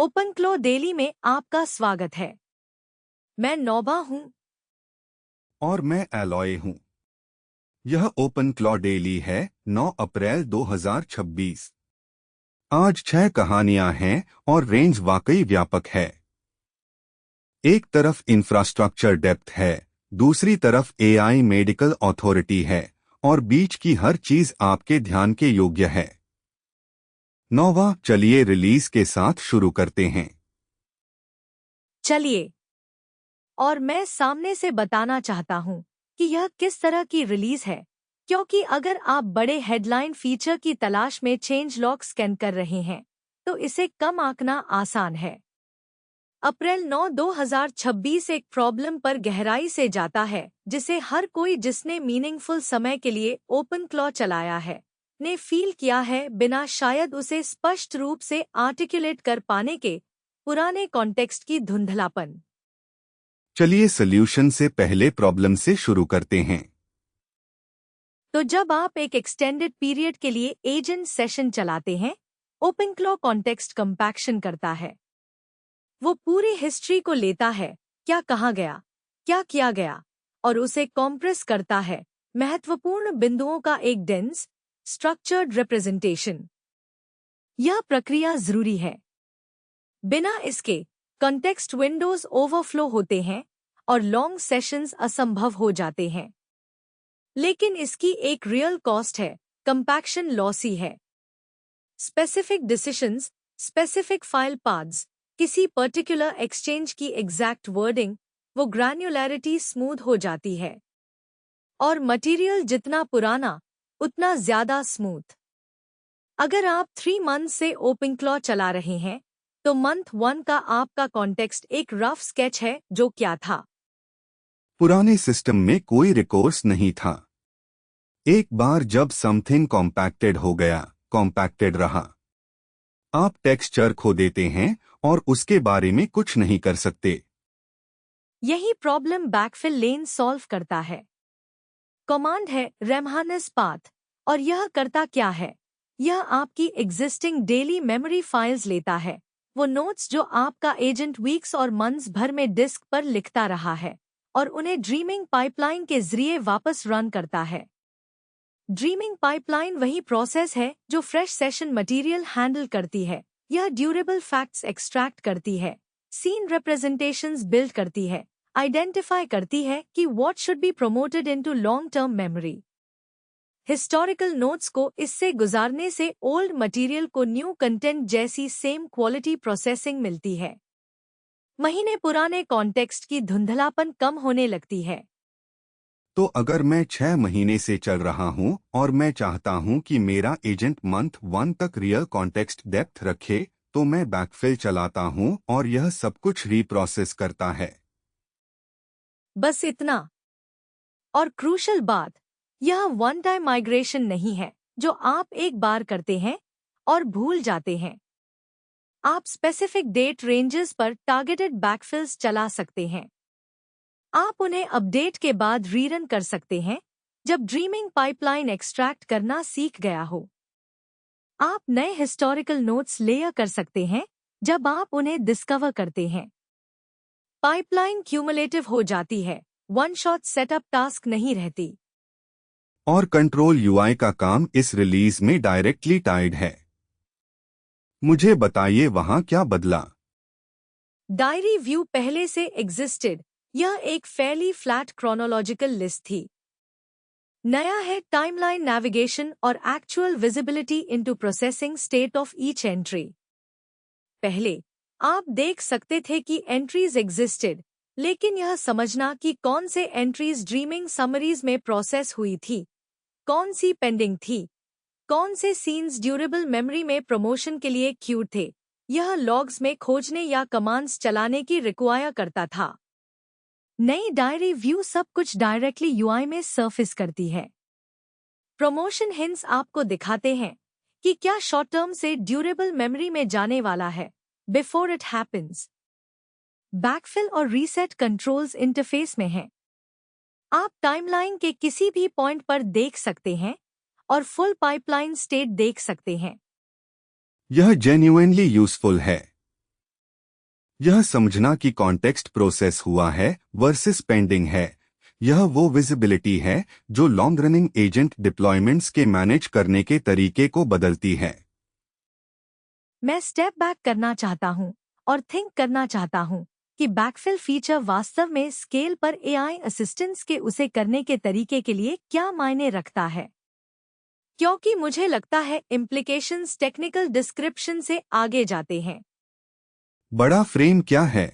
ओपनक्लो daily में आपका स्वागत है। मैं नौबा हूँ। और मैं एलॉय हूँ। यह ओपन क्लॉ डेली है, 9 अप्रैल 2026। आज 6 कहानियां हैं और रेंज वाकई व्यापक है। एक तरफ इंफ्रास्ट्रक्चर डेप्थ है, दूसरी तरफ एआई मेडिकल अथॉरिटी है, और बीच की हर चीज आपके ध्यान के योग्य है। नौवा, चलिए रिलीज के साथ शुरू करते हैं। चलिए। और मैं सामने से बताना चाहता हूँ कि यह किस तरह की रिलीज है, क्योंकि अगर आप बड़े हेडलाइन फीचर की तलाश में चेंज लॉग स्कैन कर रहे हैं तो इसे कम आंकना आसान है। अप्रैल 9, 2026 एक प्रॉब्लम पर गहराई से जाता है जिसे हर कोई जिसने मीनिंगफुल समय के लिए ओपन क्लॉ चलाया है ने फील किया है, बिना शायद उसे स्पष्ट रूप से आर्टिकुलेट कर पाने के। पुराने कॉन्टेक्स्ट की धुंधलापन। चलिए सॉल्यूशन से पहले प्रॉब्लम से शुरू करते हैं। तो जब आप एक एक्सटेंडेड पीरियड के लिए एजेंट सेशन चलाते हैं, ओपनक्लॉ कॉन्टेक्स्ट कंपैक्शन करता है। वो पूरी हिस्ट्री को लेता है, क्या कहा गया, क्या किया गया, और उसे कॉम्प्रेस करता है, महत्वपूर्ण बिंदुओं का एक डेंस स्ट्रक्चर्ड रिप्रेजेंटेशन। यह प्रक्रिया जरूरी है। बिना इसके कॉन्टेक्स्ट विंडोज ओवरफ्लो होते हैं और लॉन्ग सेशंस असंभव हो जाते हैं। लेकिन इसकी एक रियल कॉस्ट है, कंपैक्शन लॉसी है। Specific decisions, specific file paths, किसी पर्टिकुलर एक्सचेंज की एग्जैक्ट वर्डिंग, वो ग्रैन्युलैरिटी स्मूथ हो जाती है। और मटेरियल जितना पुराना उतना ज्यादा स्मूथ। अगर आप 3 मंथ से ओपनक्लॉ चला रहे हैं तो मंथ 1 का आपका कॉन्टेक्स्ट एक रफ स्केच है जो क्या था। पुराने सिस्टम में कोई रिकोर्स नहीं था। एक बार जब समथिंग कॉम्पैक्टेड हो गया, कॉम्पैक्टेड रहा। आप टेक्सचर खो देते हैं और उसके बारे में कुछ नहीं कर सकते। यही प्रॉब्लम बैकफिल लेन सॉल्व करता है। कमांड है रेमहानस पाथ, और यह करता क्या है? यह आपकी एग्जिस्टिंग डेली मेमोरी फाइल्स लेता है, वो नोट्स जो आपका एजेंट वीक्स और मंथ्स भर में डिस्क पर लिखता रहा है, और उन्हें ड्रीमिंग पाइपलाइन के जरिए वापस रन करता है। ड्रीमिंग पाइपलाइन वही प्रोसेस है जो फ्रेश सेशन मटेरियल हैंडल करती है। यह ड्यूरेबल फैक्ट्स एक्सट्रैक्ट करती है, सीन रिप्रेजेंटेशंस बिल्ड करती है, आइडेंटिफाई करती है कि what should be promoted into long term memory. Historical notes को इससे गुजारने से ओल्ड मटेरियल को न्यू कंटेंट जैसी सेम क्वालिटी प्रोसेसिंग मिलती है। महीने पुराने कॉन्टेक्स्ट की धुंधलापन कम होने लगती है। तो अगर मैं 6 महीने से चल रहा हूं और मैं चाहता हूं कि मेरा एजेंट मंथ 1 तक रियल कॉन्टेक्स्ट डेप्थ रखे, तो मैं बैकफिल चलाता हूं और यह सब कुछ रीप्रोसेस करता है। बस इतना। और क्रूशल बात, यह वन टाइम माइग्रेशन नहीं है जो आप एक बार करते हैं और भूल जाते हैं। आप स्पेसिफिक डेट रेंजेस पर टारगेटेड बैकफिल्स चला सकते हैं। आप उन्हें अपडेट के बाद रीरन कर सकते हैं जब ड्रीमिंग पाइपलाइन एक्सट्रैक्ट करना सीख गया हो। आप नए हिस्टोरिकल नोट्स लेयर कर सकते हैं जब आप उन्हें डिस्कवर करते हैं। पाइपलाइन क्यूमुलेटिव हो जाती है, वन शॉट सेटअप टास्क नहीं रहती। और कंट्रोल यूआई का काम इस रिलीज में डायरेक्टली टाइड है। मुझे बताइए वहां क्या बदला। डायरी व्यू पहले से एग्जिस्टेड। यह एक फैली फ्लैट क्रोनोलॉजिकल लिस्ट थी। नया है टाइमलाइन नेविगेशन और actual visibility into processing state of each entry. पहले आप देख सकते थे कि एंट्रीज एग्जिस्टेड, लेकिन यह समझना कि कौन से एंट्रीज ड्रीमिंग समरीज में प्रोसेस हुई थी, कौन सी पेंडिंग थी, कौन से सीन्स ड्यूरेबल मेमोरी में प्रमोशन के लिए क्यूड थे, यह लॉग्स में खोजने या कमांड्स चलाने की रिक्वायर करता था। नई डायरी व्यू सब कुछ डायरेक्टली यूआई में सरफेस करती है। प्रमोशन हिंट्स आपको दिखाते हैं कि क्या शॉर्ट टर्म से ड्यूरेबल मेमोरी में जाने वाला है बिफोर इट हैपेंस। बैकफिल और रीसेट कंट्रोल्स इंटरफेस में हैं। आप टाइमलाइन के किसी भी पॉइंट पर देख सकते हैं और फुल पाइपलाइन स्टेट देख सकते हैं। यह जेन्युइनली यूजफुल है। यह समझना कि कॉन्टेक्स्ट प्रोसेस हुआ है वर्सेस पेंडिंग है, यह वो विजिबिलिटी है जो लॉन्ग रनिंग एजेंट डिप्लॉयमेंट्स के मैनेज करने के तरीके को बदलती है। मैं स्टेप बैक करना चाहता हूँ और थिंक करना चाहता हूँ कि बैकफिल फीचर वास्तव में स्केल पर एआई असिस्टेंस के उसे करने के तरीके के लिए क्या मायने रखता है, क्योंकि मुझे लगता है इम्प्लीकेशंस टेक्निकल डिस्क्रिप्शन से आगे जाते हैं। बड़ा फ्रेम क्या है?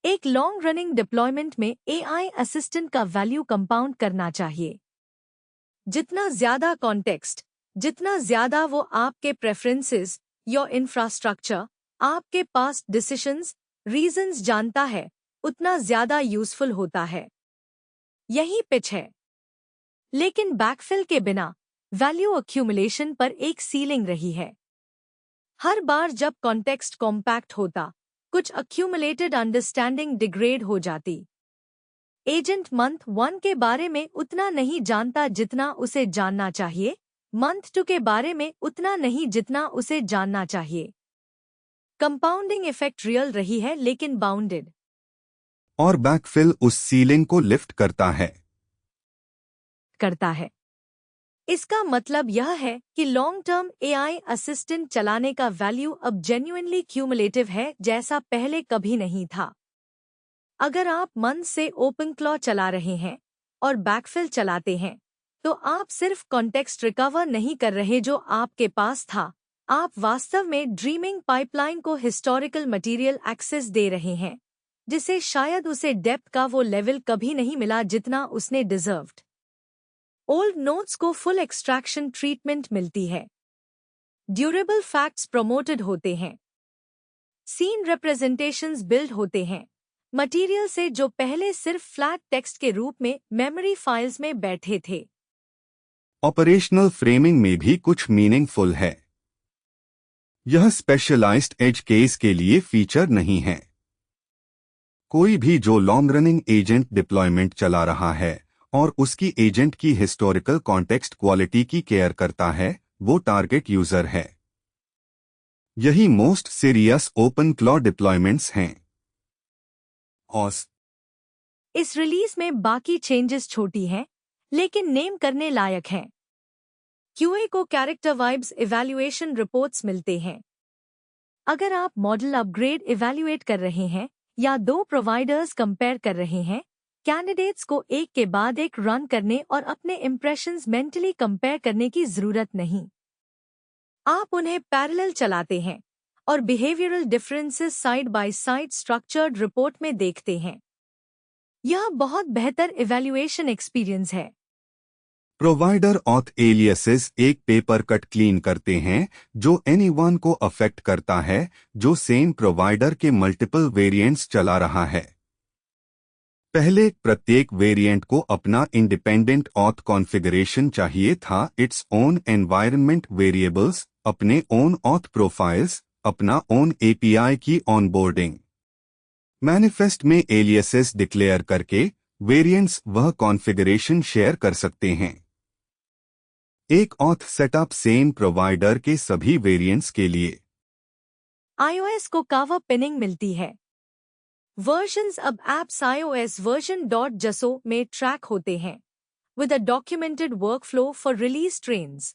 एक लॉन्ग रनिंग डिप्लॉयमेंट में एआई असिस्टेंट का वैल्यू कंपाउंड करना चाहिए। जितना ज्यादा कॉन्टेक्स्ट, जितना ज्यादा वो आपके प्रेफरेंसेस, योर इंफ्रास्ट्रक्चर, आपके पास्ट डिसीजंस, रीजंस जानता है, उतना ज्यादा यूजफुल होता है। यही पिच है। लेकिन बैकफिल के बिना वैल्यू अक्यूमुलेशन पर एक सीलिंग रही है। हर बार जब कॉन्टेक्स्ट कॉम्पैक्ट होता, कुछ अक्यूमुलेटेड अंडरस्टैंडिंग डिग्रेड हो जाती। एजेंट मंथ 1 के बारे में उतना नहीं जानता जितना उसे जानना चाहिए, मंथ 2 के बारे में उतना नहीं जितना उसे जानना चाहिए। कंपाउंडिंग इफेक्ट रियल रही है लेकिन बाउंडेड। और बैकफिल उस सीलिंग को लिफ्ट करता है। इसका मतलब यह है कि लॉन्ग टर्म एआई असिस्टेंट चलाने का वैल्यू अब जेन्युइनली क्यूमुलेटिव है जैसा पहले कभी नहीं था। अगर आप मन से ओपनक्लॉ चला रहे हैं और बैकफिल चलाते हैं, तो आप सिर्फ कॉन्टेक्स्ट रिकवर नहीं कर रहे जो आपके पास था, आप वास्तव में ड्रीमिंग पाइपलाइन को हिस्टोरिकल मटेरियल एक्सेस दे रहे हैं, जिसे शायद उसे डेप्थ का वो लेवल कभी नहीं मिला जितना उसने डिजर्व्ड। ओल्ड नोट्स को फुल एक्सट्रैक्शन ट्रीटमेंट मिलती है। ड्यूरेबल फैक्ट्स प्रमोटेड होते हैं। सीन रिप्रेजेंटेशंस बिल्ड होते हैं, मटेरियल से जो पहले सिर्फ फ्लैट टेक्स्ट के रूप में मेमोरी फाइल्स में बैठे थे। ऑपरेशनल फ्रेमिंग में भी कुछ मीनिंगफुल है। यह स्पेशलाइज्ड एज केस के लिए फीचर नहीं है। कोई भी जो लॉन्ग रनिंग एजेंट डिप्लॉयमेंट चला रहा है और उसकी एजेंट की हिस्टोरिकल कॉन्टेक्स्ट क्वालिटी की केयर करता है, वो टारगेट यूजर है। यही most serious open claw deployments हैं। ऑस इस रिलीज में बाकी चेंजेस छोटी हैं, लेकिन नेम करने लायक हैं। क्यूए को कैरेक्टर वाइब्स इवैल्यूएशन रिपोर्ट्स मिलते हैं। अगर आप मॉडल अपग्रेड इवैल्यूएट कर रहे हैं या दो प्रोवाइडर्स कंपेयर कर रहे हैं, कैंडिडेट्स को एक के बाद एक रन करने और अपने इंप्रेशंस मेंटली कंपेयर करने की जरूरत नहीं। आप उन्हें पैरेलल चलाते हैं और behavioural differences side by side structured report में देखते हैं। यह बहुत बेहतर इवैल्यूएशन एक्सपीरियंस है। प्रोवाइडर ऑथ एलियसेस एक पेपर कट क्लीन करते हैं जो एनीवन को अफेक्ट करता है जो सेम प्रोवाइडर के मल्टीपल वेरिएंट्स चला रहा है। पहले प्रत्येक वेरिएंट को अपना इंडिपेंडेंट ऑथ कॉन्फ़िगरेशन चाहिए था, इट्स ओन एनवायरनमेंट वेरिएबल्स, अपने ओन ऑथ प्रोफाइल्स, अपना ओन एपीआई की ऑनबोर्डिंग। मैनिफेस्ट में एलियसेस डिक्लेयर करके वेरिएंट्स वह कॉन्फ़िगरेशन शेयर कर सकते हैं। एक ऑथ सेटअप सेम प्रोवाइडर के सभी वेरिएंट्स के लिए। iOS को कावा पिनिंग मिलती है। वर्जन्स अब एप्स iOS वर्जन .jso में ट्रैक होते हैं, with a documented workflow for release trains।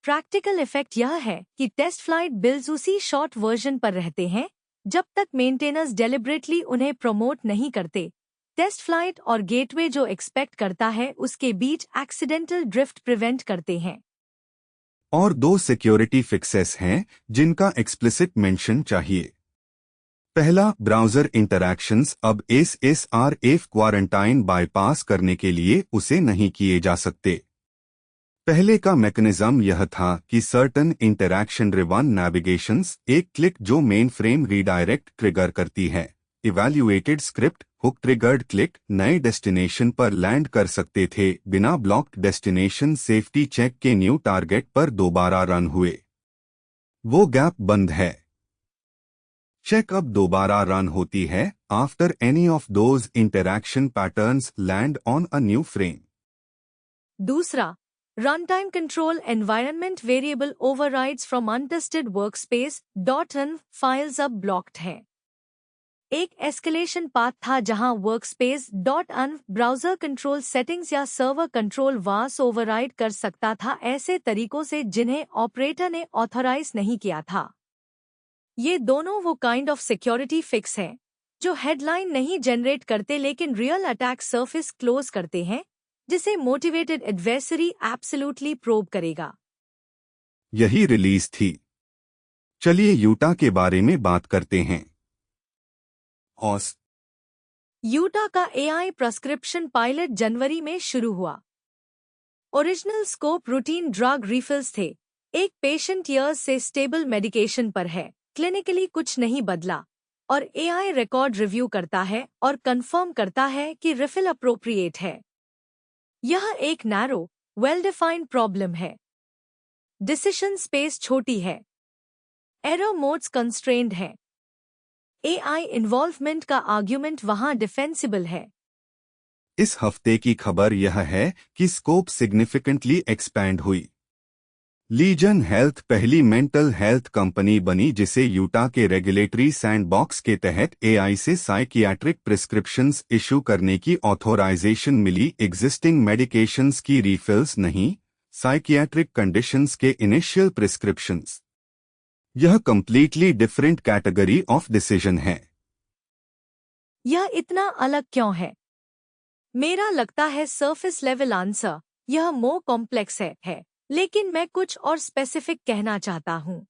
Practical effect यह है कि टेस्ट फ्लाइट बिल्ड्स उसी शॉर्ट वर्जन पर रहते हैं जब तक मेंटेनर्स डेलिब्रेटली उन्हें प्रमोट नहीं करते। टेस्ट फ्लाइट और गेटवे जो एक्सपेक्ट करता है उसके बीच एक्सीडेंटल ड्रिफ्ट प्रिवेंट करते हैं। और दो सिक्योरिटी फिक्सेस हैं जिनका एक्सप्लिसिट मेंशन चाहिए। पहला, ब्राउज़र इंटरैक्शंस अब SSRF क्वारंटाइन बाईपास करने के लिए उसे नहीं किए जा सकते। पहले का मैकेनिज्म यह था कि सर्टन इंटरैक्शन रिवन नेविगेशंस एक क्लिक जो मेन फ्रेम रीडायरेक्ट ट्रिगर करती है, evaluated script hook triggered click नए डेस्टिनेशन पर लैंड कर सकते थे बिना ब्लॉक्ड डेस्टिनेशन सेफ्टी चेक के न्यू टारगेट पर दोबारा रन हुए। वो गैप बंद है। चेक अब दोबारा रन होती है after any of those interaction patterns land on a new frame. दूसरा, Runtime control environment variable overrides from untested workspace.env files अब blocked हैं। एक एस्केलेशन पाथ था जहां workspace.env ब्राउजर कंट्रोल सेटिंग्स या सर्वर कंट्रोल वास ओवरराइड कर सकता था ऐसे तरीकों से जिन्हें ऑपरेटर ने ऑथराइज नहीं किया था। ये दोनों वो काइंड ऑफ सिक्योरिटी फिक्स हैं जो हेडलाइन नहीं जनरेट करते लेकिन रियल अटैक सरफेस क्लोज करते हैं, जिसे मोटिवेटेड एडवर्सरी एब्सोल्युटली प्रोब करेगा। यही रिलीज थी। चलिए यूटा के बारे में बात करते हैं। ऑस यूटा का एआई प्रिस्क्रिप्शन पायलट जनवरी में शुरू हुआ। Original scope routine drug refills थे। एक पेशेंट ईयर्स से स्टेबल मेडिकेशन पर है, क्लिनिकली कुछ नहीं बदला, और एआई रिकॉर्ड रिव्यू करता है और कंफर्म करता है कि रिफिल अप्रोप्रिएट है। यह एक नैरो, वेल डिफाइंड प्रॉब्लम है। डिसीजन स्पेस छोटी है। एरर मोड्स कंस्ट्रेंड है। एआई इन्वॉल्वमेंट का आर्ग्यूमेंट वहां डिफेंसिबल है। इस हफ्ते की खबर यह है कि स्कोप सिग्निफिकेंटली एक्सपैंड हुई। लीजन हेल्थ पहली मेंटल हेल्थ कंपनी बनी जिसे यूटा के रेगुलेटरी सैंडबॉक्स के तहत एआई से साइकियाट्रिक प्रिस्क्रिप्शंस इशू करने की ऑथोराइजेशन मिली। एग्जिस्टिंग मेडिकेशंस की रिफिल्स नहीं, साइकियाट्रिक कंडीशंस के इनिशियल प्रिस्क्रिप्शंस। यह completely different category of decision है। यह इतना अलग क्यों है? मेरा लगता है सरफेस लेवल आंसर यह मोर कॉम्प्लेक्स है, लेकिन मैं कुछ और स्पेसिफिक कहना चाहता हूं।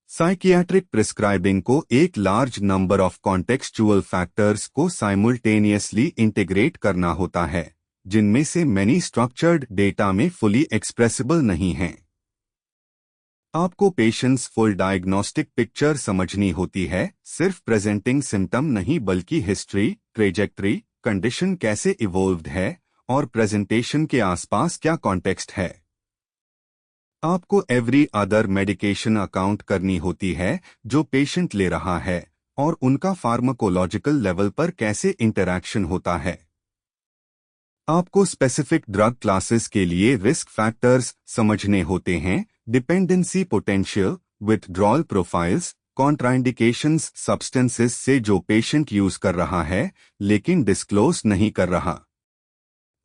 साइकियाट्रिक प्रिस्क्राइबिंग को एक large number of contextual factors को साइमल्टेनियसली इंटीग्रेट करना होता है, जिनमें से मैनी स्ट्रक्चर्ड डेटा में फुली एक्सप्रेसिबल नहीं हैं। आपको पेशेंट्स फुल डायग्नोस्टिक पिक्चर समझनी होती है, सिर्फ प्रेजेंटिंग सिम्टम नहीं बल्कि हिस्ट्री, ट्रेजेक्ट्री, कंडीशन कैसे इवोल्व्ड है और प्रेजेंटेशन के आसपास क्या कॉन्टेक्स्ट है। आपको एवरी अदर मेडिकेशन अकाउंट करनी होती है जो पेशेंट ले रहा है और उनका फार्माकोलॉजिकल लेवल पर कैसे इंटरैक्शन होता है। आपको स्पेसिफिक ड्रग क्लासेस के लिए रिस्क फैक्टर्स समझने होते हैं, dependency potential, withdrawal profiles, contraindications substances से जो पेशेंट यूज कर रहा है लेकिन डिस्क्लोज नहीं कर रहा।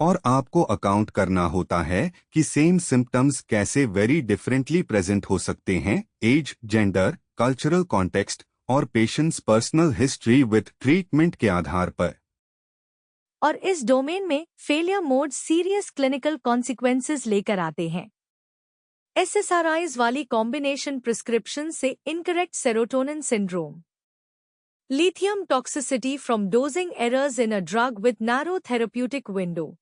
और आपको अकाउंट करना होता है कि सेम सिम्टम्स कैसे वेरी डिफरेंटली प्रेजेंट हो सकते हैं, एज, जेंडर, कल्चरल कॉन्टेक्स्ट और patients personal history with treatment के आधार पर। और इस डोमेन में failure mode serious clinical consequences लेकर आते हैं। एसएसआरआईज वाली कॉम्बिनेशन प्रिस्क्रिप्शन से incorrect serotonin syndrome, lithium toxicity from dosing errors in a drug with narrow therapeutic window,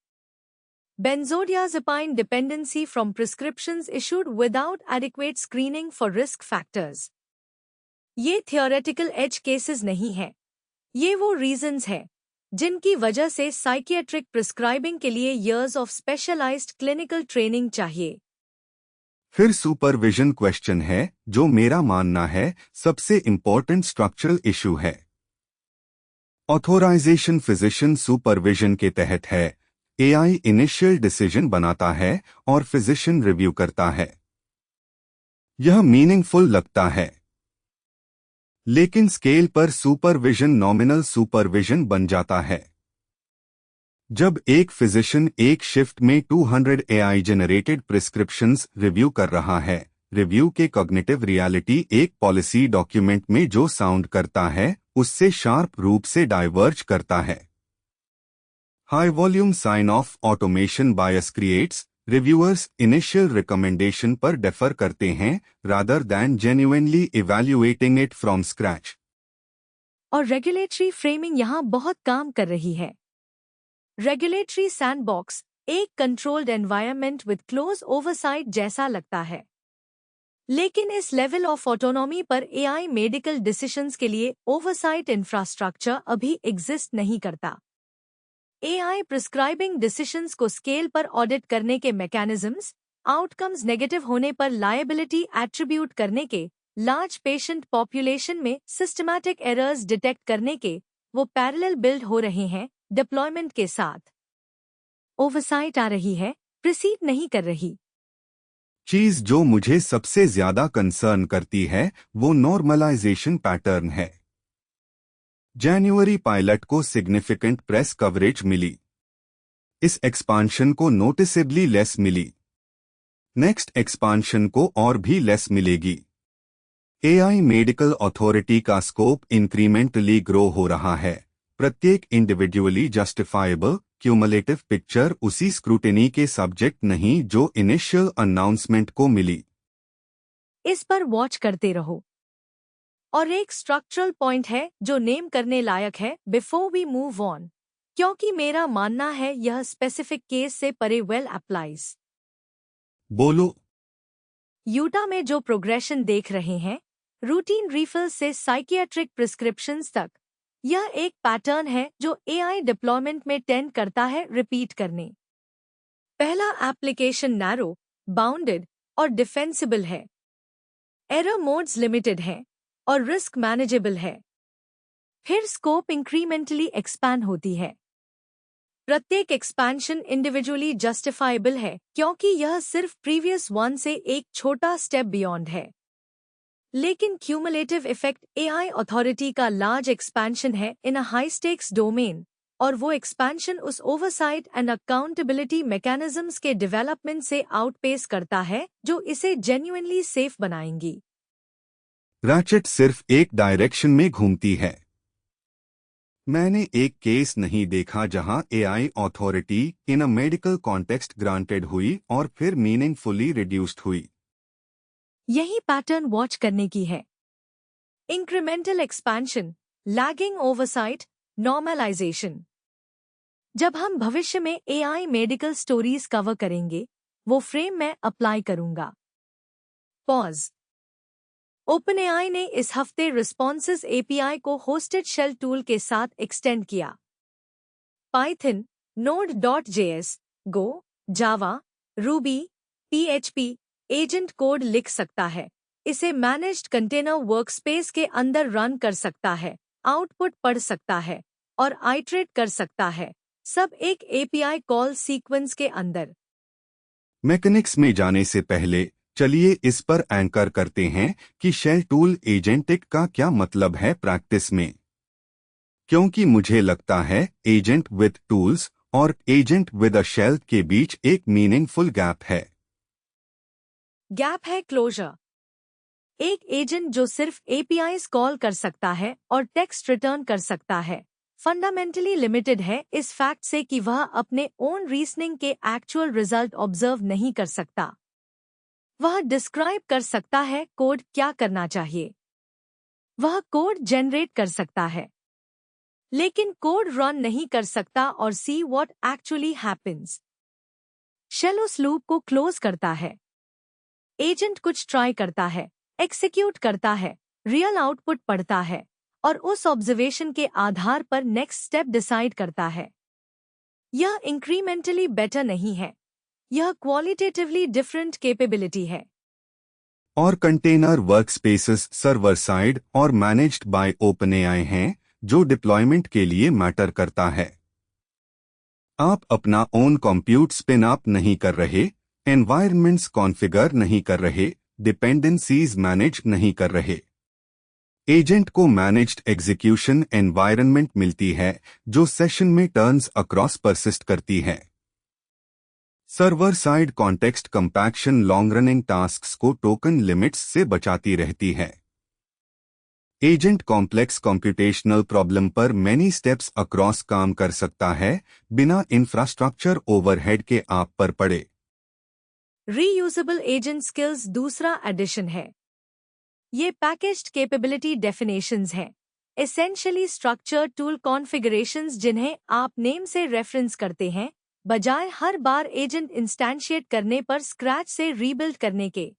benzodiazepine dependency from prescriptions issued without adequate screening for risk factors। ये theoretical edge cases नहीं है, ये वो reasons है जिनकी वजह से साइकियाट्रिक प्रिस्क्राइबिंग के लिए years of specialized clinical training चाहिए। फिर सुपरविजन क्वेश्चन है जो मेरा मानना है सबसे इंपॉर्टेंट स्ट्रक्चरल इशू है। ऑथोराइजेशन फिजिशियन सुपरविजन के तहत है। एआई इनिशियल डिसीजन बनाता है और फिजिशियन रिव्यू करता है। यह मीनिंगफुल लगता है, लेकिन स्केल पर सुपरविजन नॉमिनल सुपरविजन बन जाता है। जब एक फिजिशियन एक शिफ्ट में 200 एआई जनरेटेड प्रिस्क्रिप्शंस रिव्यू कर रहा है, रिव्यू के कॉग्निटिव रियलिटी एक पॉलिसी डॉक्यूमेंट में जो साउंड करता है उससे शार्प रूप से डाइवर्ज करता है। High volume sign off automation bias creates, reviewers initial recommendation पर डेफर करते हैं rather than genuinely evaluating it from scratch. और रेगुलेटरी फ्रेमिंग यहाँ बहुत काम कर रही है। रेगुलेटरी सैंडबॉक्स एक controlled environment with close oversight जैसा लगता है, लेकिन इस लेवल ऑफ ऑटोनॉमी पर एआई मेडिकल डिसीजंस के लिए ओवरसाइट इंफ्रास्ट्रक्चर अभी एग्जिस्ट नहीं करता। एआई प्रिस्क्राइबिंग डिसीजंस को स्केल पर ऑडिट करने के मैकेनिज्म्स, आउटकम्स नेगेटिव होने पर लायबिलिटी एट्रीब्यूट करने के, लार्ज पेशेंट पॉपुलेशन में सिस्टमैटिक एरर्स डिटेक्ट करने के, वो पैरेलल बिल्ड हो रहे हैं डिप्लॉयमेंट के साथ। ओवरसाइट आ रही है, प्रोसीड नहीं कर रही। चीज जो मुझे सबसे ज्यादा कंसर्न करती है वो नॉर्मलाइजेशन पैटर्न है। जनवरी पायलट को सिग्निफिकेंट प्रेस कवरेज मिली, इस एक्सपांशन को नोटिसेबली लेस मिली, नेक्स्ट एक्सपांशन को और भी लेस मिलेगी। एआई मेडिकल अथॉरिटी का स्कोप इंक्रीमेंटली ग्रो हो रहा है, प्रत्येक इंडिविजुअली जस्टिफाइबल क्यूमुलेटिव पिक्चर उसी स्क्रूटिनी के सब्जेक्ट नहीं जो इनिशियल अनाउंसमेंट को मिली। इस पर वॉच करते रहो। और एक स्ट्रक्चरल पॉइंट है जो नेम करने लायक है बिफोर वी मूव ऑन, क्योंकि मेरा मानना है यह स्पेसिफिक केस से परे वेल अप्लाइज। बोलो। यूटा में जो प्रोग्रेशन देख रहे हैं, रूटीन रिफिल से साइकियाट्रिक प्रिस्क्रिप्शंस तक, यह एक पैटर्न है जो एआई डिप्लॉयमेंट में टेंड करता है रिपीट करने। पहला एप्लीकेशन नैरो, बाउंडेड और डिफेंसिबल है, एरर मोड्स लिमिटेड हैं और रिस्क मैनेजेबल है। फिर स्कोप इंक्रीमेंटली एक्सपैंड होती है। प्रत्येक एक्सपेंशन इंडिविजुअली जस्टिफाइबल है क्योंकि यह सिर्फ प्रीवियस वन से एक छोटा स्टेप बियॉन्ड है। लेकिन क्यूमुलेटिव इफेक्ट एआई अथॉरिटी का लार्ज एक्सपेंशन है इन अ हाई स्टेक्स डोमेन, और वो एक्सपेंशन उस ओवरसाइट एंड अकाउंटेबिलिटी मैकेनिज्म्स के डेवलपमेंट से आउटपेस करता है जो इसे जेन्युइनली सेफ बनाएंगी। रैचेट सिर्फ एक डायरेक्शन में घूमती है। मैंने एक केस नहीं देखा जहां AI authority in a medical context granted हुई और फिर मीनिंगफुली रिड्यूस्ड हुई। यही पैटर्न वॉच करने की है। Incremental expansion, lagging oversight, normalisation. जब हम भविष्य में एआई मेडिकल स्टोरीज कवर करेंगे, वो फ्रेम मैं अप्लाई करूंगा। पॉज। ओपनएआई ने इस हफ्ते रिस्पॉन्सेज एपीआई को होस्टेड शेल टूल के साथ एक्सटेंड किया। पाइथन, नोड.जेएस, गो, जावा, रूबी, पीएचपी एजेंट कोड लिख सकता है, इसे मैनेज्ड कंटेनर वर्कस्पेस के अंदर रन कर सकता है, आउटपुट पढ़ सकता है और आइटरेट कर सकता है, सब एक एपीआई कॉल सीक्वेंस के अंदर। मैकेनिक्स में जाने से पहले चलिए इस पर एंकर करते हैं कि शेल टूल एजेंटिक का क्या मतलब है प्रैक्टिस में, क्योंकि मुझे लगता है एजेंट विद टूल्स और एजेंट विद अ शेल के बीच एक मीनिंगफुल गैप है। गैप है क्लोजर। एक एजेंट जो सिर्फ एपीआईज कॉल कर सकता है और टेक्स्ट रिटर्न कर सकता है, फंडामेंटली लिमिटेड है इस फैक्ट से कि वह अपने ओन रीजनिंग के एक्चुअल रिजल्ट ऑब्जर्व नहीं कर सकता। वह डिस्क्राइब कर सकता है कोड क्या करना चाहिए, वह कोड जनरेट कर सकता है, लेकिन कोड रन नहीं कर सकता और see what actually happens. Shell उस लूप को क्लोज करता है। एजेंट कुछ ट्राई करता है, एक्सिक्यूट करता है, रियल आउटपुट पढ़ता है और उस ऑब्जर्वेशन के आधार पर नेक्स्ट स्टेप डिसाइड करता है। यह इंक्रीमेंटली बेटर नहीं है, यह क्वालिटेटिवली डिफरेंट कैपेबिलिटी है। और कंटेनर वर्कस्पेसेस सर्वर साइड और मैनेज्ड बाय ओपनएआई हैं, जो डिप्लॉयमेंट के लिए मैटर करता है। आप अपना ओन कंप्यूट स्पिन अप नहीं कर रहे, एनवायरनमेंट्स कॉन्फ़िगर नहीं कर रहे, डिपेंडेंसीज मैनेज नहीं कर रहे। एजेंट को मैनेज्ड एग्जीक्यूशन एनवायरनमेंट मिलती है जो सेशन में टर्न्स अक्रॉस परसिस्ट करती है। Server side context compaction long running tasks को टोकन लिमिट्स से बचाती रहती है। एजेंट कॉम्प्लेक्स कंप्यूटेशनल प्रॉब्लम पर मेनी स्टेप्स अक्रॉस काम कर सकता है बिना इंफ्रास्ट्रक्चर ओवरहेड के आप पर पड़े। रीयूजेबल एजेंट स्किल्स दूसरा एडिशन है। ये पैकेज्ड कैपेबिलिटी डेफिनेशंस हैं, एसेंशियली स्ट्रक्चर्ड टूल कॉन्फ़िगरेशंस जिन्हें आप नेम से रेफरेंस करते हैं, बजाय हर बार एजेंट इंस्टैंशिएट करने पर स्क्रैच से रीबिल्ड करने के।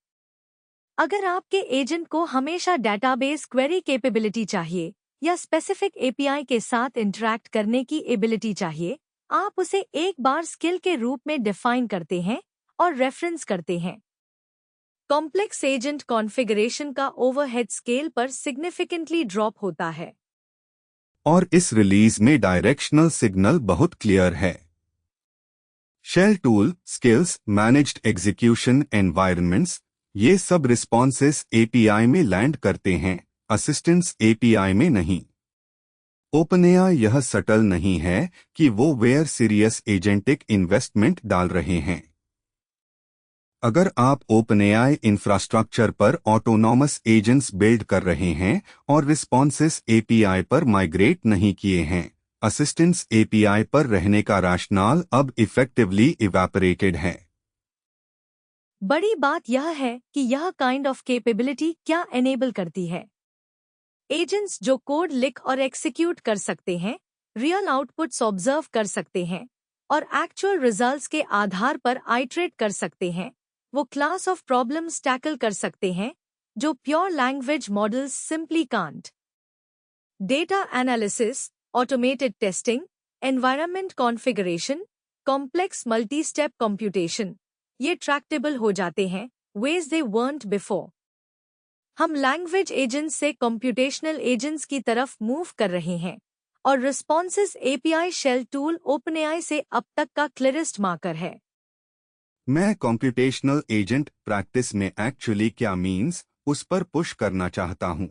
अगर आपके एजेंट को हमेशा डेटाबेस क्वेरी कैपेबिलिटी चाहिए या स्पेसिफिक एपीआई के साथ इंटरैक्ट करने की एबिलिटी चाहिए, आप उसे एक बार स्किल के रूप में डिफाइन करते हैं और रेफरेंस करते हैं। कॉम्प्लेक्स एजेंट कॉन्फ़िगरेशन का ओवरहेड स्केल पर सिग्निफिकेंटली ड्रॉप होता है। और इस रिलीज में डायरेक्शनल सिग्नल बहुत क्लियर है। Shell tool, skills, managed execution environments, ये सब रिस्पॉन्सेस एपीआई में लैंड करते हैं, असिस्टेंस एपीआई में नहीं। ओपनएआई यह सटल नहीं है कि वो वेयर सीरियस एजेंटिक इन्वेस्टमेंट डाल रहे हैं। अगर आप ओपनएआई इंफ्रास्ट्रक्चर पर ऑटोनॉमस एजेंट्स बिल्ड कर रहे हैं और रिस्पॉन्सेस एपीआई पर माइग्रेट नहीं किए हैं, असिस्टेंस एपीआई पर रहने का राशनाल अब इफेक्टिवली इवेपोरेटेड है। बड़ी बात यह है कि यह काइंड ऑफ कैपेबिलिटी क्या एनेबल करती है। एजेंट्स जो कोड लिख और एक्सिक्यूट कर सकते हैं, रियल आउटपुट्स ऑब्जर्व कर सकते हैं और एक्चुअल रिजल्ट्स के आधार पर आइटरेट कर सकते हैं, वो क्लास ऑफ प्रॉब्लम्स टैकल कर सकते हैं जो pure language models simply can't. Data analysis, automated testing, environment configuration, complex multi step computation, ये ट्रैक्टेबल हो जाते हैं वेज दे वर्न्ट बिफोर। हम लैंग्वेज एजेंट्स से कंप्यूटेशनल एजेंट्स की तरफ मूव कर रहे हैं और responses API shell tool OpenAI से अब तक का क्लियरेस्ट मार्कर है। मैं कंप्यूटेशनल एजेंट प्रैक्टिस में एक्चुअली क्या मीन्स उस पर पुश करना चाहता हूं,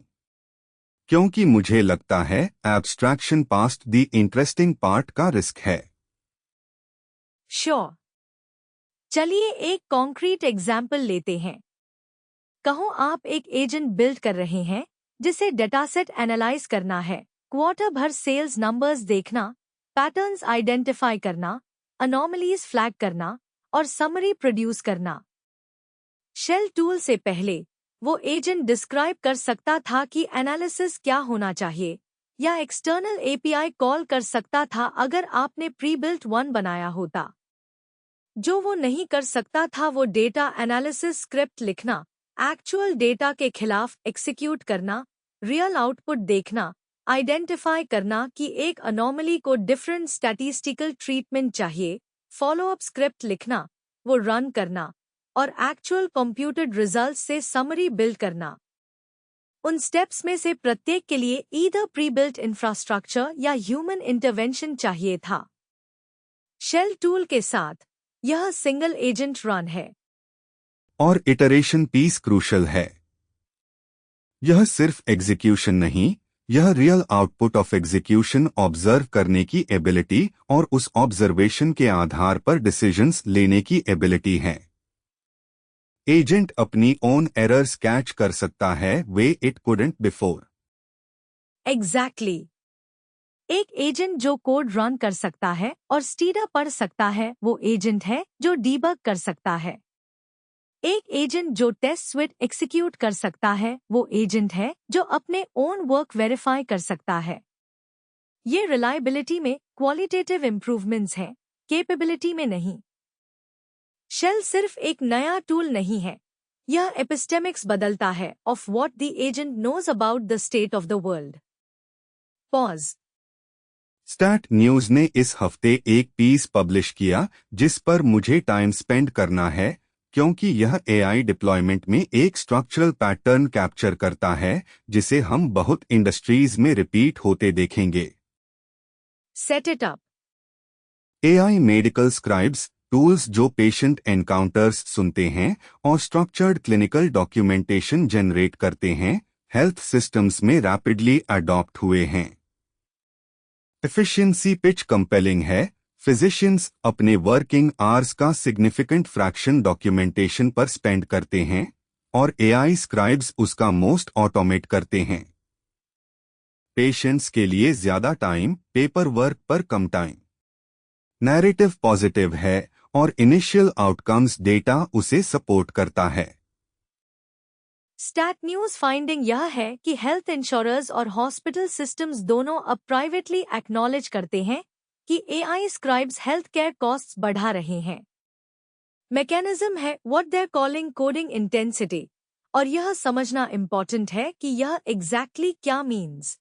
क्योंकि मुझे लगता है abstraction past the interesting part का रिस्क है। श्योर, चलिए एक कॉन्क्रीट एग्जाम्पल लेते हैं। कहो आप एक एजेंट बिल्ड कर रहे हैं जिसे डेटासेट एनालाइज करना है, क्वार्टर भर सेल्स नंबर्स देखना, पैटर्न्स आइडेंटिफाई करना, अनोमलीज फ्लैग करना और समरी प्रोड्यूस करना। शेल टूल से पहले वो एजेंट डिस्क्राइब कर सकता था कि एनालिसिस क्या होना चाहिए या एक्सटर्नल एपीआई कॉल कर सकता था अगर आपने प्री बिल्ट वन बनाया होता। जो वो नहीं कर सकता था वो डेटा एनालिसिस स्क्रिप्ट लिखना, एक्चुअल डेटा के खिलाफ एक्सिक्यूट करना, रियल आउटपुट देखना, आइडेंटिफाई करना कि एक अनोमली को डिफरेंट स्टैटिस्टिकल ट्रीटमेंट चाहिए, फॉलोअप स्क्रिप्ट लिखना, वो रन करना और एक्चुअल कंप्यूटेड रिजल्ट्स से समरी बिल्ड करना। उन स्टेप्स में से प्रत्येक के लिए ईदर प्री बिल्ट इंफ्रास्ट्रक्चर या ह्यूमन इंटरवेंशन चाहिए था। शेल टूल के साथ यह सिंगल एजेंट रन है और इटरेशन पीस क्रूशल है। यह सिर्फ एग्जीक्यूशन नहीं, यह real output of execution observe करने की एबिलिटी और उस ऑब्जर्वेशन के आधार पर डिसीजंस लेने की एबिलिटी है। एजेंट अपनी ओन एरर्स कैच कर सकता है way it couldn't before. Exactly. एक एजेंट जो कोड रन कर सकता है और स्टीडा पढ़ सकता है वो एजेंट है जो डीबग कर सकता है। एक एजेंट जो टेस्ट स्विट एक्सिक्यूट कर सकता है वो एजेंट है जो अपने ओन वर्क वेरीफाई कर सकता है। ये रिलायबिलिटी में क्वालिटेटिव इंप्रूवमेंट्स हैं, कैपेबिलिटी में नहीं। शेल सिर्फ एक नया टूल नहीं है, यह एपिस्टेमिक्स बदलता है of what the agent knows about the state of the world. Pause. STAT News ने इस हफ्ते एक पीस पब्लिश किया जिस पर मुझे टाइम स्पेंड करना है, क्योंकि यह एआई डिप्लॉयमेंट में एक स्ट्रक्चरल पैटर्न कैप्चर करता है जिसे हम बहुत इंडस्ट्रीज में रिपीट होते देखेंगे। Set it up. AI medical scribes tools जो पेशेंट एनकाउंटर्स सुनते हैं और स्ट्रक्चर्ड क्लिनिकल डॉक्यूमेंटेशन जनरेट करते हैं, हेल्थ सिस्टम्स में रैपिडली अडॉप्ट हुए हैं। एफिशिएंसी पिच कंपेलिंग है। फिजिशियंस अपने वर्किंग आवर्स का सिग्निफिकेंट फ्रैक्शन डॉक्यूमेंटेशन पर स्पेंड करते हैं और एआई स्क्राइब्स उसका मोस्ट ऑटोमेट करते हैं। पेशेंट्स के लिए ज्यादा टाइम, पेपर वर्क पर कम टाइम। नैरेटिव पॉजिटिव है और इनिशियल आउटकम्स डेटा उसे सपोर्ट करता है। स्टैट न्यूज फाइंडिंग यह है कि हेल्थ इंश्योरर्स और हॉस्पिटल सिस्टम्स दोनों अब प्राइवेटली एक्नॉलेज करते हैं कि AI scribes health care costs बढ़ा रहे हैं। मैकेनिज्म है what they are calling coding intensity, और यह समझना इम्पोर्टेंट है कि यह एग्जैक्टली क्या मीन्स।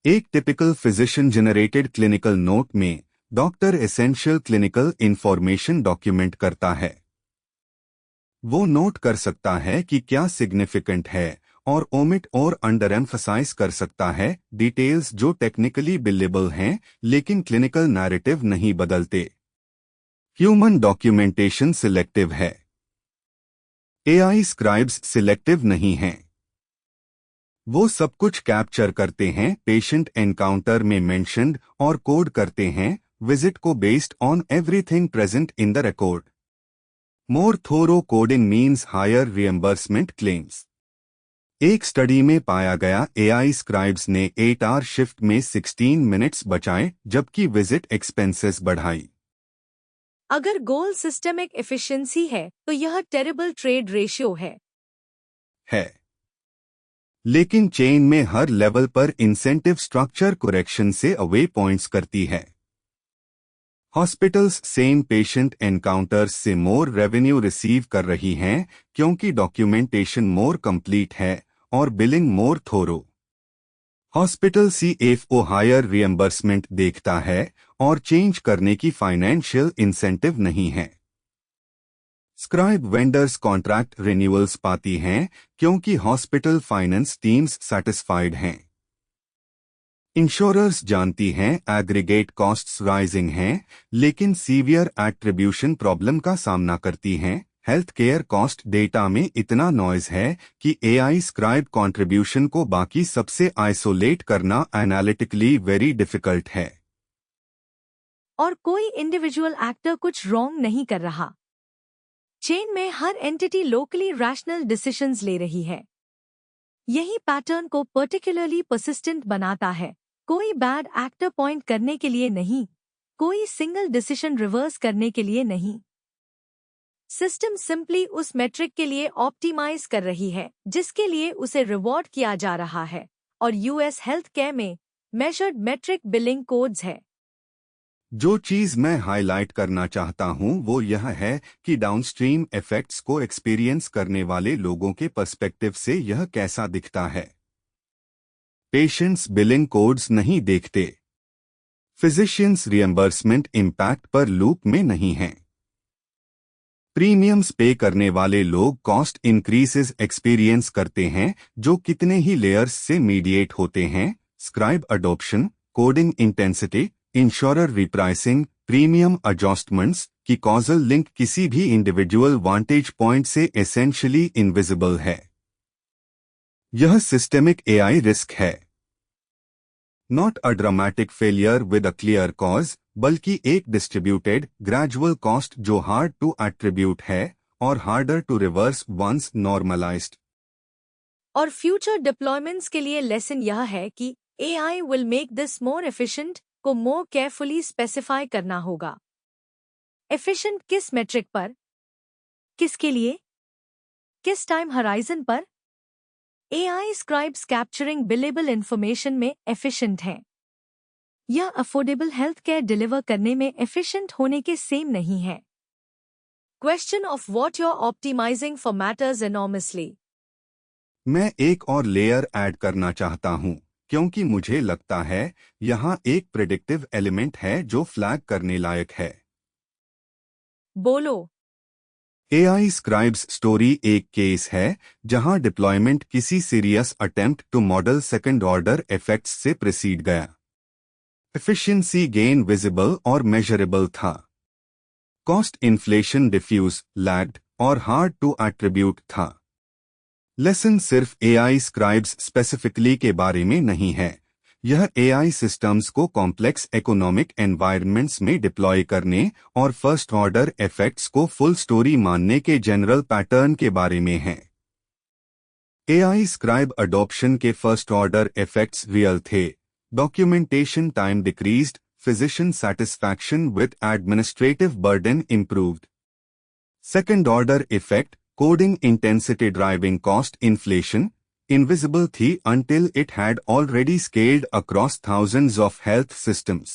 एक typical physician generated clinical note में doctor essential clinical information document करता है। वो नोट कर सकता है कि क्या सिग्निफिकेंट है और ओमिट और अंडर एम्फसाइज कर सकता है डिटेल्स जो टेक्निकली बिलेबल हैं लेकिन क्लिनिकल नैरेटिव नहीं बदलते। ह्यूमन डॉक्यूमेंटेशन सिलेक्टिव है, एआई स्क्राइब्स सिलेक्टिव नहीं हैं। वो सब कुछ कैप्चर करते हैं, पेशेंट एनकाउंटर में मेंशन्ड और कोड करते हैं विजिट को based on everything present in the record. More thorough coding means higher reimbursement claims. एक स्टडी में पाया गया एआई स्क्राइब्स ने 8 आवर शिफ्ट में 16 मिनट्स बचाए जबकि विजिट एक्सपेंसेस बढ़ाई। अगर गोल सिस्टमिक एफिशिएंसी है तो यह टेरिबल ट्रेड रेशियो है। लेकिन चेन में हर लेवल पर इंसेंटिव स्ट्रक्चर करेक्शन से अवे पॉइंट्स करती है। हॉस्पिटल्स सेम पेशेंट एनकाउंटर्स से मोर रेवेन्यू रिसीव कर रही हैं क्योंकि डॉक्यूमेंटेशन मोर कंप्लीट है और बिलिंग मोर थोरो। हॉस्पिटल सीएफओ हायर रिएम्बर्समेंट देखता है और चेंज करने की फाइनेंशियल इंसेंटिव नहीं है। स्क्राइब वेंडर्स कॉन्ट्रैक्ट रिन्यूअल्स पाती हैं क्योंकि हॉस्पिटल फाइनेंस टीम्स सैटिस्फाइड हैं। इंश्योरर्स जानती हैं एग्रीगेट कॉस्ट्स राइजिंग हैं लेकिन सीवियर एट्रीब्यूशन प्रॉब्लम का सामना करती हैं। हेल्थ केयर कॉस्ट डेटा में इतना नॉइज है कि एआई स्क्राइब कंट्रीब्यूशन को बाकी सबसे आइसोलेट करना एनालिटिकली वेरी डिफिकल्ट है। और कोई इंडिविजुअल एक्टर कुछ रॉन्ग नहीं कर रहा। चेन में हर एंटिटी लोकली रैशनल डिसीजंस ले रही है। यही पैटर्न को पर्टिकुलरली परसिस्टेंट बनाता है। कोई बैड एक्टर पॉइंट करने के लिए नहीं, कोई सिंगल डिसीजन रिवर्स करने के लिए नहीं। सिस्टम सिंपली उस मेट्रिक के लिए ऑप्टिमाइज कर रही है जिसके लिए उसे रिवॉर्ड किया जा रहा है, और यूएस हेल्थ केयर में मेजर्ड मेट्रिक बिलिंग कोड्स है। जो चीज मैं हाईलाइट करना चाहता हूं वो यह है कि डाउनस्ट्रीम इफेक्ट्स को एक्सपीरियंस करने वाले लोगों के पर्सपेक्टिव से यह कैसा दिखता है। पेशेंट्स बिलिंग कोड्स नहीं देखते, फिजिशियंस रिएम्बर्समेंट इम्पैक्ट पर लूप में नहीं हैं। प्रीमियम्स पे करने वाले लोग कॉस्ट इंक्रीजेस एक्सपीरियंस करते हैं जो कितने ही लेयर्स से मीडिएट होते हैं। Scribe adoption, coding intensity, insurer repricing, premium adjustments की कॉजल लिंक किसी भी इंडिविजुअल वांटेज पॉइंट से एसेंशियली इनविजिबल है। यह सिस्टेमिक एआई रिस्क है, not a dramatic failure with a clear cause, बल्कि एक डिस्ट्रीब्यूटेड ग्रेजुअल कॉस्ट जो हार्ड टू एट्रीब्यूट है और harder to reverse once normalized. और फ्यूचर डिप्लॉयमेंट्स के लिए लेसन यह है कि AI will make this more efficient को मोर केयरफुली स्पेसिफाई करना होगा। एफिशिएंट किस मेट्रिक पर, किसके लिए, किस टाइम हराइजन पर? AI scribes capturing billable information में एफिशिएंट हैं। यह अफोर्डेबल हेल्थ केयर डिलीवर करने में एफिशिएंट होने के सेम नहीं है। Question of what you are optimizing for matters enormously. मैं एक और लेयर ऐड करना चाहता हूं क्योंकि मुझे लगता है यहां एक प्रेडिक्टिव एलिमेंट है जो फ्लैग करने लायक है। बोलो। एआई स्क्राइब्स स्टोरी एक केस है जहां डिप्लॉयमेंट किसी serious attempt to model second order effects से प्रीसीड गया। एफिशिएंसी गेन विजिबल और मेजरेबल था। कॉस्ट इन्फ्लेशन डिफ्यूज, लैग्ड और हार्ड टू एट्रीब्यूट था। लेसन सिर्फ एआई स्क्राइब्स स्पेसिफिकली के बारे में नहीं है, यह एआई सिस्टम्स को कॉम्प्लेक्स इकोनॉमिक एनवायरनमेंट्स में डिप्लॉय करने और फर्स्ट ऑर्डर इफेक्ट्स को फुल स्टोरी मानने के जनरल पैटर्न के बारे में है। एआई स्क्राइब अडॉप्शन के फर्स्ट ऑर्डर इफेक्ट्स रियल थे, documentation time decreased, physician satisfaction with administrative burden improved. Second order effect, coding intensity driving cost inflation, invisible थी until it had already scaled across thousands of health systems.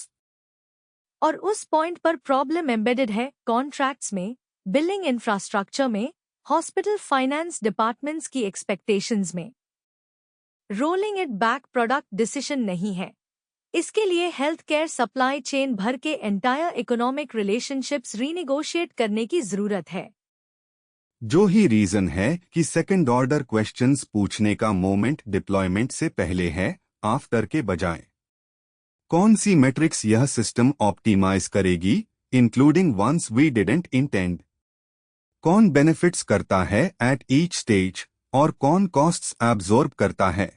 और उस point पर problem embedded है contracts में, billing infrastructure में, hospital finance departments की expectations में। Rolling it back product decision नहीं है। इसके लिए हेल्थ केयर सप्लाई चेन भर के एंटायर इकोनॉमिक रिलेशनशिप्स रीनेगोशिएट करने की जरूरत है। जो ही रीजन है कि सेकंड ऑर्डर क्वेश्चंस पूछने का मोमेंट डिप्लॉयमेंट से पहले है, आफ्टर के बजाय। कौन सी मैट्रिक्स यह सिस्टम ऑप्टिमाइज करेगी, including ones we didn't intend. कौन बेनिफिट्स करता है एट ईच स्टेज और कौन कॉस्ट्स एब्जॉर्ब करता है?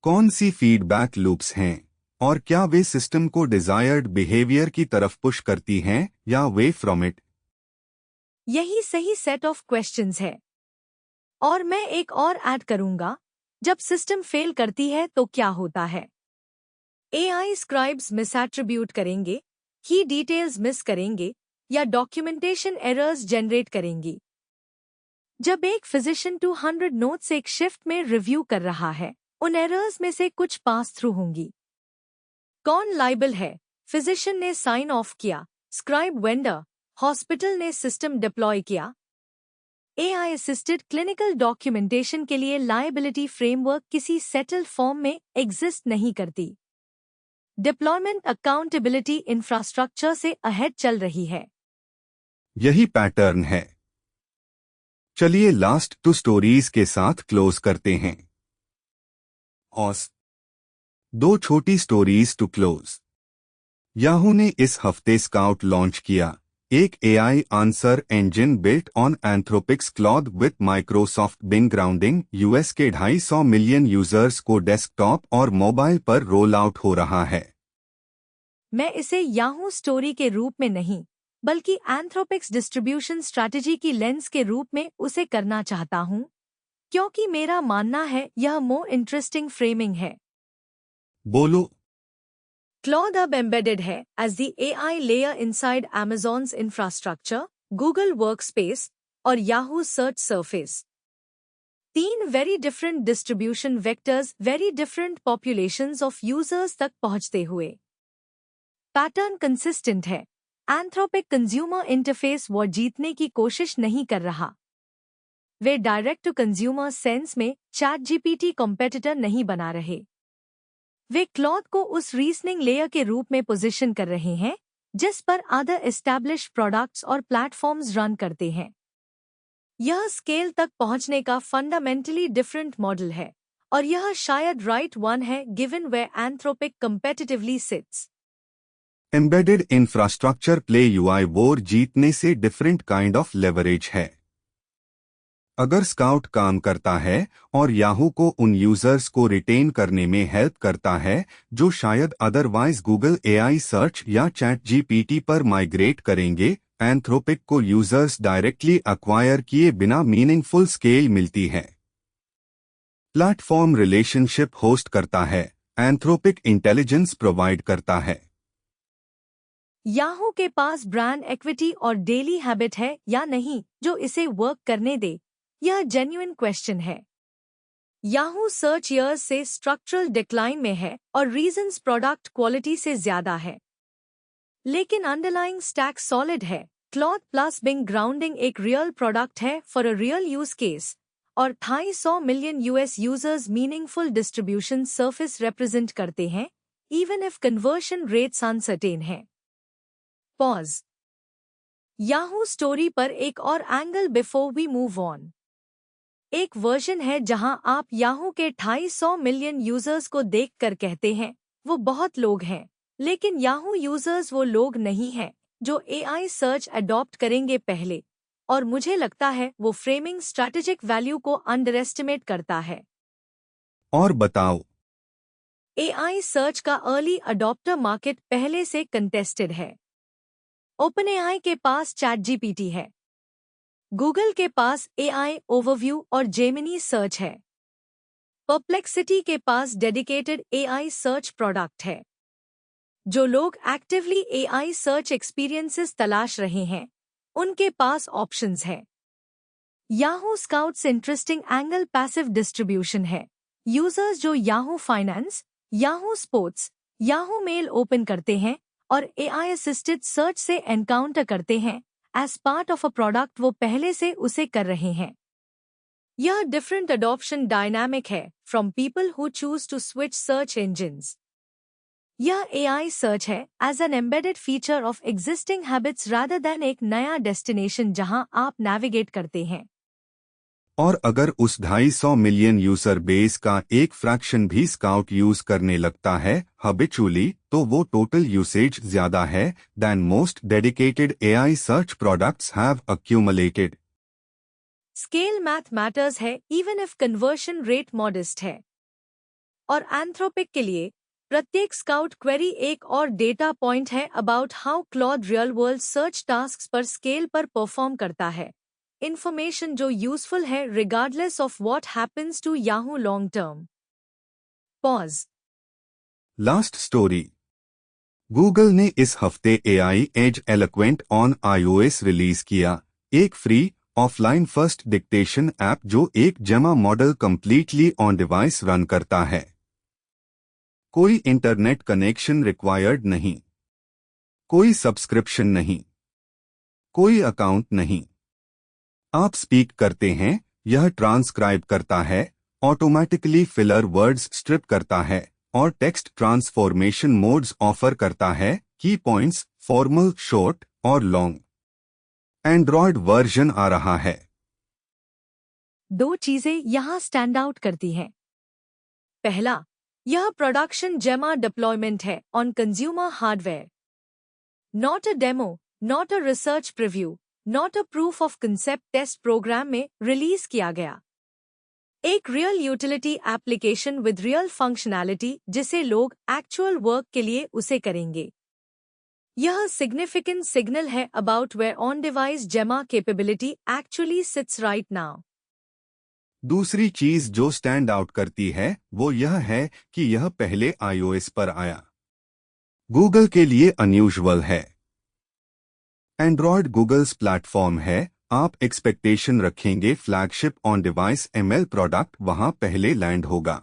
कौन सी फीडबैक लूप्स हैं और क्या वे सिस्टम को डिजायर्ड बिहेवियर की तरफ पुश करती हैं या वे फ्रॉम इट? यही सही सेट ऑफ क्वेश्चंस है। और मैं एक और ऐड करूंगा, जब सिस्टम फेल करती है तो क्या होता है? एआई स्क्राइब्स मिसएट्रिब्यूट करेंगे, की डिटेल्स मिस करेंगे या डॉक्यूमेंटेशन एरर्स जनरेट करेंगी। जब एक फिजिशियन 200 नोट्स एक शिफ्ट में रिव्यू कर रहा है, उन एरर्स में से कुछ पास थ्रू होंगी। कौन लाइबल है? फिजिशियन ने साइन ऑफ किया, स्क्राइब वेंडर, हॉस्पिटल ने सिस्टम डिप्लॉय किया। एआई असिस्टेड क्लिनिकल डॉक्यूमेंटेशन के लिए लायबिलिटी फ्रेमवर्क किसी सेटल्ड फॉर्म में एग्जिस्ट नहीं करती। डिप्लॉयमेंट अकाउंटेबिलिटी इंफ्रास्ट्रक्चर से अहेड चल रही है। यही पैटर्न है। चलिए लास्ट 2 स्टोरीज के साथ क्लोज करते हैं। ऑस 2 छोटी स्टोरीज टू क्लोज। याहू ने इस हफ्ते स्काउट लॉन्च किया, एक AI answer engine built on Anthropic's Claude with Microsoft Bing grounding. US के 250 मिलियन यूजर्स को डेस्कटॉप और मोबाइल पर रोल आउट हो रहा है। मैं इसे याहू स्टोरी के रूप में नहीं, बल्कि एंथ्रोपिक्स डिस्ट्रीब्यूशन स्ट्रैटेजी की लेंस के रूप में उसे करना चाहता हूं, क्योंकि मेरा मानना है यह मोर इंटरेस्टिंग फ्रेमिंग है। बोलो। क्लॉड अब एम्बेडेड है as the AI layer inside Amazon's infrastructure, Google Workspace और Yahoo search surface. 3 very different distribution vectors very different populations of users तक पहुंचते हुए। पैटर्न कंसिस्टेंट है। एंथ्रोपिक कंज्यूमर इंटरफेस वॉर जीतने की कोशिश नहीं कर रहा। वे डायरेक्ट टू कंज्यूमर सेंस में चैटजीपीटी कॉम्पिटिटर नहीं बना रहे। वे क्लॉड को उस रीजनिंग लेयर के रूप में पोजीशन कर रहे हैं जिस पर अदर एस्टैब्लिश्ड प्रोडक्ट्स और प्लेटफॉर्म्स रन करते हैं। यह स्केल तक पहुंचने का फंडामेंटली डिफरेंट मॉडल है, और यह शायद राइट वन है given way Anthropic competitively sits. Embedded infrastructure play UI war जीतने से डिफरेंट काइंड ऑफ लेवरेज है। अगर स्काउट काम करता है और याहू को उन यूजर्स को रिटेन करने में हेल्प करता है जो शायद अदरवाइज गूगल एआई सर्च या चैट जीपीटी पर माइग्रेट करेंगे, एंथ्रोपिक को यूजर्स डायरेक्टली अक्वायर किए बिना मीनिंगफुल स्केल मिलती है। प्लेटफॉर्म रिलेशनशिप होस्ट करता है, एंथ्रोपिक इंटेलिजेंस प्रोवाइड करता है। याहू के पास ब्रांड इक्विटी और डेली हैबिट है या नहीं जो इसे वर्क करने दे? यह जेन्युइन क्वेश्चन है। याहू सर्च ईयर्स से स्ट्रक्चरल डिक्लाइन में है और रीजंस प्रोडक्ट क्वालिटी से ज्यादा है, लेकिन अंडरलाइंग स्टैक सॉलिड है। क्लॉड प्लस बिंग ग्राउंडिंग एक रियल प्रोडक्ट है for a real use case, और 250 million US users meaningful distribution surface represent करते हैं, even if conversion rates uncertain है। पॉज। याहू स्टोरी पर एक और angle before we move on. एक वर्जन है जहां आप याहू के 250 मिलियन यूजर्स को देखकर कहते हैं वो बहुत लोग हैं, लेकिन याहू यूजर्स वो लोग नहीं हैं जो एआई सर्च अडॉप्ट करेंगे पहले, और मुझे लगता है वो फ्रेमिंग स्ट्रैटेजिक वैल्यू को अंडरएस्टिमेट करता है। और बताओ। एआई सर्च का अर्ली अडॉप्टर मार्केट पहले से कंटेस्टेड है। ओपनएआई के पास चैटजीपीटी है, गूगल के पास एआई ओवरव्यू और जेमिनी सर्च है, परप्लेक्सिटी के पास डेडिकेटेड एआई सर्च प्रोडक्ट है। जो लोग एक्टिवली एआई सर्च एक्सपीरियंसेस तलाश रहे हैं, उनके पास ऑप्शंस हैं। Yahoo Scout's interesting angle passive distribution है। यूजर्स जो Yahoo Finance, Yahoo Sports, Yahoo Mail open करते हैं और एआई असिस्टेड सर्च से एनकाउंटर करते हैं as part of a product, वो पहले से उसे कर रहे हैं। यह डिफरेंट अडॉप्शन डायनामिक है from people who choose to switch search engines. यह एआई सर्च है as an embedded feature of existing habits rather than एक नया डेस्टिनेशन जहां आप नेविगेट करते हैं। और अगर उस 250 मिलियन यूजर बेस का एक फ्रैक्शन भी स्काउट यूज करने लगता है हैबिचुअली, तो वो टोटल यूसेज ज्यादा है than most dedicated AI search products have accumulated. Scale math matters है even if conversion rate modest है। और एंथ्रोपिक के लिए प्रत्येक स्काउट क्वेरी एक और डेटा पॉइंट है about how Claude real world search task पर स्केल पर परफॉर्म करता है। इंफॉर्मेशन जो यूजफुल है regardless of what happens to Yahoo long term. Pause. Last story. Google ने इस हफ्ते AI Edge Eloquent on iOS release किया, एक free offline first dictation app जो एक Gemma model completely on device run करता है। कोई इंटरनेट कनेक्शन रिक्वायर्ड नहीं, कोई सब्सक्रिप्शन नहीं, कोई अकाउंट नहीं। आप स्पीक करते हैं, यह ट्रांसक्राइब करता है, ऑटोमेटिकली फिलर वर्ड्स स्ट्रिप करता है और टेक्स्ट ट्रांसफॉर्मेशन मोड्स ऑफर करता है, की पॉइंट्स, फॉर्मल, शॉर्ट और लॉन्ग। एंड्रॉयड वर्जन आ रहा है। दो चीजें यहां स्टैंड आउट करती हैं। पहला, यह प्रोडक्शन जेमा डिप्लॉयमेंट है on consumer hardware. Not a demo, not a research preview, not a proof of concept test program में रिलीज किया गया। एक real utility application with real functionality जिसे लोग एक्चुअल वर्क के लिए उसे करेंगे। यह सिग्निफिकेंट सिग्नल है about where on device Gemma capability actually sits right now. दूसरी चीज जो स्टैंड आउट करती है वो यह है कि यह पहले iOS पर आया। गूगल के लिए अनयूजुअल है। एंड्रॉयड गूगल्स प्लेटफॉर्म है, आप एक्सपेक्टेशन रखेंगे flagship on device ML product वहां पहले लैंड होगा।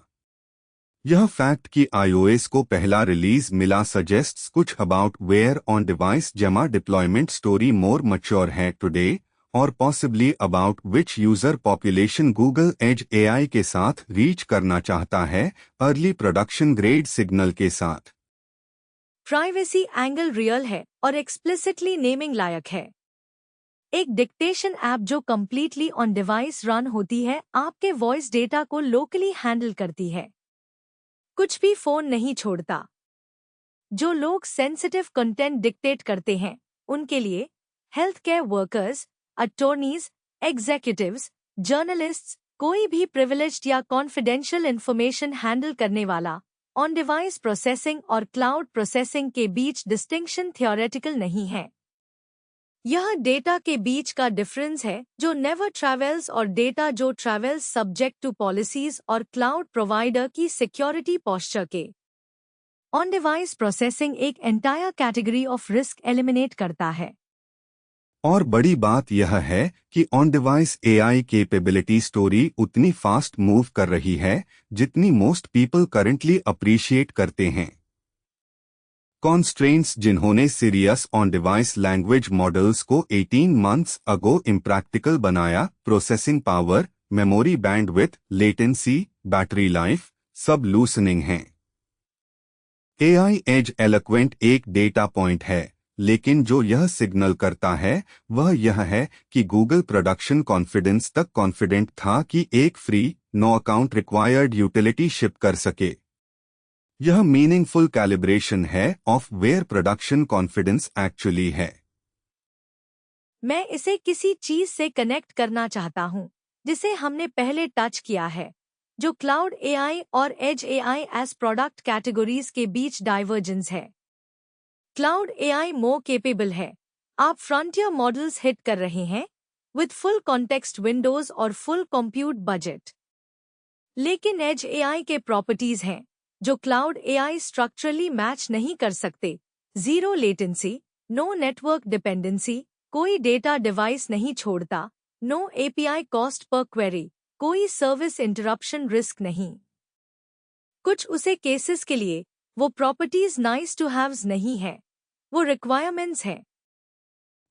यह फैक्ट कि iOS को पहला रिलीज मिला सजेस्ट्स कुछ about where on device Gemma deployment story more mature है टुडे और possibly about which user population Google Edge AI के साथ रीच करना चाहता है, अर्ली प्रोडक्शन ग्रेड सिग्नल के साथ। प्राइवेसी एंगल रियल है और एक्सप्लिसिटली नेमिंग लायक है। एक डिक्टेशन ऐप जो कंप्लीटली ऑन डिवाइस रन होती है आपके वॉइस डेटा को लोकली हैंडल करती है, कुछ भी फोन नहीं छोड़ता। जो लोग सेंसिटिव कंटेंट डिक्टेट करते हैं उनके लिए health care workers, attorneys, executives, journalists, कोई भी प्रिविलेज्ड या कॉन्फिडेंशियल इंफॉर्मेशन हैंडल करने वाला ऑन डिवाइस प्रोसेसिंग और क्लाउड प्रोसेसिंग के बीच डिस्टिंक्शन थियोरेटिकल नहीं है। यह डेटा के बीच का डिफरेंस है जो नेवर ट्रैवल्स और डेटा जो ट्रैवल्स सब्जेक्ट टू पॉलिसीज और क्लाउड प्रोवाइडर की सिक्योरिटी पोस्चर के। ऑन डिवाइस प्रोसेसिंग एक entire category of risk eliminate करता है। और बड़ी बात यह है कि on device AI capability story उतनी फास्ट मूव कर रही है जितनी मोस्ट पीपल करंटली अप्रिशिएट करते हैं। कॉन्स्ट्रेंट्स जिन्होंने serious on device language models को 18 मंथ्स अगो इम्प्रैक्टिकल बनाया, processing power, memory bandwidth, latency, battery life, सब लूसनिंग हैं। एआई एज एलोक्वेंट एक डेटा पॉइंट है, लेकिन जो यह सिग्नल करता है वह यह है कि गूगल प्रोडक्शन कॉन्फिडेंस तक कॉन्फिडेंट था कि एक free no account required utility ship कर सके। यह मीनिंगफुल कैलिब्रेशन है of where production confidence actually है। मैं इसे किसी चीज से कनेक्ट करना चाहता हूं जिसे हमने पहले टच किया है, जो क्लाउड एआई और edge AI edge product categories के बीच डाइवर्जेंस है। क्लाउड एआई मोर केपेबल है, आप फ्रंटियर मॉडल्स हिट कर रहे हैं विद फुल कॉन्टेक्स्ट विंडोज और फुल कंप्यूट बजट। लेकिन एज एआई के प्रॉपर्टीज हैं जो क्लाउड एआई स्ट्रक्चरली मैच नहीं कर सकते। Zero latency, no network dependency, कोई डेटा डिवाइस नहीं छोड़ता, no API cost per query, कोई सर्विस इंटरप्शन रिस्क नहीं। कुछ उसे केसेस के लिए वो प्रॉपर्टीज नाइस टू हैव्स नहीं है, वो रिक्वायरमेंट्स हैं।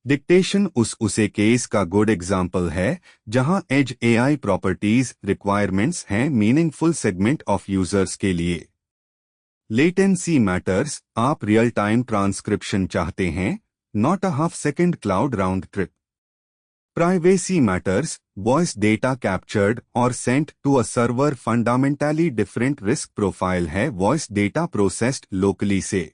डिक्टेशन उसे केस का गुड एग्जाम्पल है जहां एज एआई प्रॉपर्टीज रिक्वायरमेंट्स हैं मीनिंगफुल सेगमेंट ऑफ यूजर्स के लिए। लेटेंसी मैटर्स, आप रियल टाइम ट्रांसक्रिप्शन चाहते हैं, not a half second cloud round trip. Privacy matters, voice data captured और sent to a server fundamentally different risk profile है voice data processed locally से।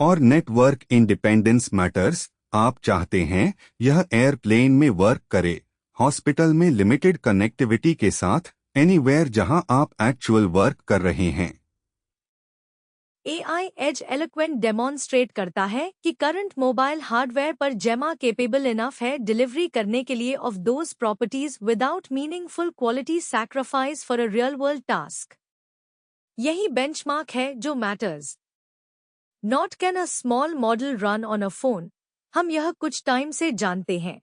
और network independence matters, आप चाहते हैं यह एयरप्लेन में वर्क करे, हॉस्पिटल में लिमिटेड कनेक्टिविटी के साथ, एनीवेयर जहां आप एक्चुअल वर्क कर रहे हैं। AI एज एलोक्वेंट डेमोन्स्ट्रेट करता है कि करंट मोबाइल हार्डवेयर पर जेमा केपेबल इनफ है डिलीवरी करने के लिए of those properties without meaningful quality sacrifice for a real world task. यही बेंचमार्क है जो matters. Not can a small model run on a phone, हम यह कुछ टाइम से जानते हैं,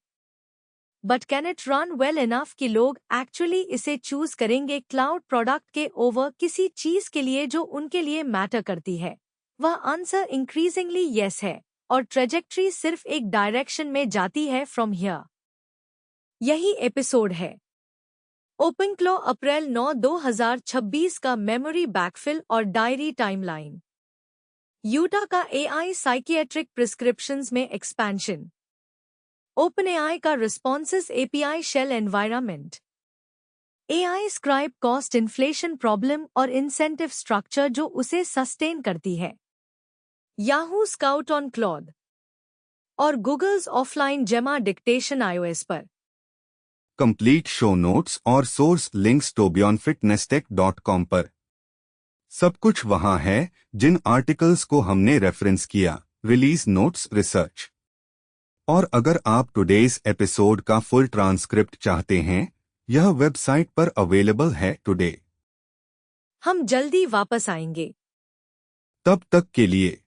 but can it run well enough कि लोग एक्चुअली इसे चूज करेंगे क्लाउड प्रोडक्ट के ओवर किसी चीज के लिए जो उनके लिए मैटर करती है? वह आंसर इंक्रीजिंगली येस है, और ट्रेजेक्ट्री सिर्फ एक डायरेक्शन में जाती है फ्रॉम हियर। यही एपिसोड है। ओपनक्लॉ अप्रैल 9, 2026 का मेमोरी बैकफिल और डायरी टाइमलाइन। यूटा का AI साइकियाट्रिक प्रिस्क्रिप्शंस में एक्सपेंशन। OpenAI का responses API shell environment. AI scribe cost inflation problem और इंसेंटिव स्ट्रक्चर जो उसे सस्टेन करती है। याहू स्काउट ऑन क्लॉड और Google's offline Gemma dictation iOS पर। कंप्लीट शो नोट्स और सोर्स लिंक्स tobionfitnesstech.com पर। सब कुछ वहां है जिन आर्टिकल्स को हमने रेफरेंस किया, रिलीज नोट्स, रिसर्च। और अगर आप टुडेज एपिसोड का फुल ट्रांसक्रिप्ट चाहते हैं, यह वेबसाइट पर अवेलेबल है टुडे। हम जल्दी वापस आएंगे। तब तक के लिए